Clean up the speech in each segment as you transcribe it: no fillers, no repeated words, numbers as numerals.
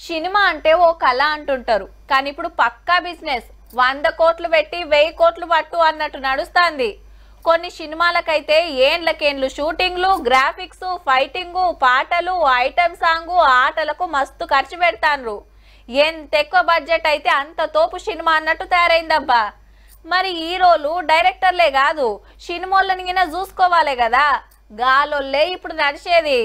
Cinema అంటే ఓ కళ అంటుంటారు, కానీ ఇప్పుడు పక్కా బిజినెస్. 100 కోట్లు పెట్టి 1000 కోట్లు పట్టు అన్నట్టు నడుస్తుంది. కొన్ని సినిమాలకైతే ఏండ్లకేండ్లు షూటింగ్లు, గ్రాఫిక్స్, ఫైటింగు, పాటలు, ఐటమ్ సాంగ్, ఆటలకు మస్తు ఖర్చు పెడతాన్రు. ఎంత ఎక్కువ బడ్జెట్ అయితే అంత తోపు సినిమా అన్నట్టు తయారైందబ్బా. మరి హీరోలు డైరెక్టర్లే కాదు, సినిమాలని చూసుకోవాలి కదా. గాలోళ్ళే ఇప్పుడు నడిచేది.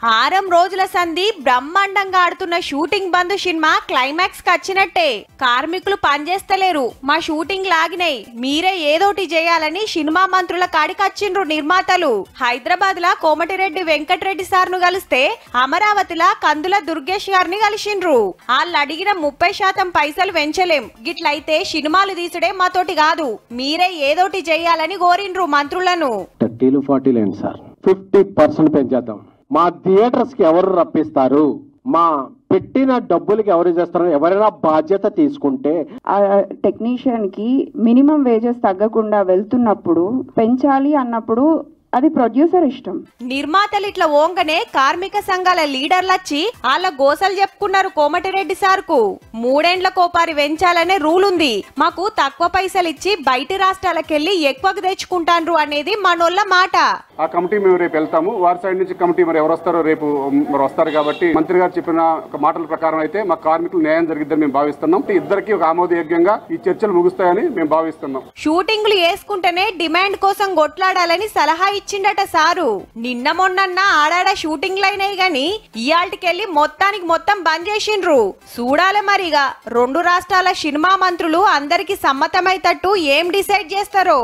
6 రోజుల సంధి బ్రహ్మాండంగా ఆడుతున్న షూటింగ్ బంద్ సినిమా క్లైమాక్స్ కి వచ్చినట్టే. కార్మికులు పనిచేస్తలేరు, మా షూటింగ్ లాగినాయి, మీరే ఏదోటి చేయాలని సినిమా మంత్రుల కాడికి వచ్చిండ్రు నిర్మాతలు. హైదరాబాద్ లా కోమటిరెడ్డి వెంకటరెడ్డి సార్ ను కలిస్తే అమరావతిలా కందుల దుర్గేష్ గారిని కలిసిండ్రు. వాళ్ళు అడిగిన 30% పైసలు పెంచలేం, గిట్లయితే సినిమాలు తీసుడే మాతోటి కాదు, మీరే ఏదోటి చేయాలని కోరిండ్రు మంత్రులను. 50% పెంచేద్దాం. మా థియేటర్స్ కి ఎవరు రప్పిస్తారు, మా పెట్టిన డబ్బులకి ఎవరు చేస్తారు, ఎవరైనా బాధ్యత తీసుకుంటే. టెక్నీషియన్ కి మినిమం వేజెస్ తగ్గకుండా వెళ్తున్నప్పుడు పెంచాలి అన్నప్పుడు అది ప్రొడ్యూసర్ ఇష్టం. నిర్మాతలు ఇట్లా ఓంగనే కార్మిక సంఘాల లీడర్లొచ్చి వాళ్ళ గోసలు చెప్పుకున్నారు కోమటిరెడ్డి సార్ కు. 3 ఏండ్ల కోపారి పెంచాలనే రూల్ ఉంది, మాకు తక్కువ పైసలు ఇచ్చి బయటి రాష్ట్రాలకెళ్లి ఎక్కువకు తెచ్చుకుంటాండ్రు అనేది మనోళ్ళ మాట. ఆ కమిటీ మేము రేపు వెళ్తాము, వారి సైడ్ నుంచి కమిటీ మరి ఎవరు వస్తారో రేపు వస్తారు. కాబట్టి మంత్రి గారు చెప్పిన మాటల ప్రకారం అయితే మా కార్మికులు న్యాయం జరిగిద్దని మేము భావిస్తున్నాం. ఇద్దరికి ఒక ఆమోదయోగ్యంగా ఈ చర్చలు ముగుస్తాయని మేము భావిస్తున్నాం. షూటింగ్లు వేసుకుంటేనే డిమాండ్ కోసం కొట్లాడాలని సలహా ఇచ్చిండట సారు. నిన్న మొన్న ఆడాడ షూటింగ్లు అయినాయి గాని ఇయాల్టికెళ్లి మొత్తానికి మొత్తం బంద్ చేసిండ్రు. చూడాలి మరిగా 2 రాష్ట్రాల సినిమా మంత్రులు అందరికి సమ్మతమైతట్టు ఏం డిసైడ్ చేస్తారో.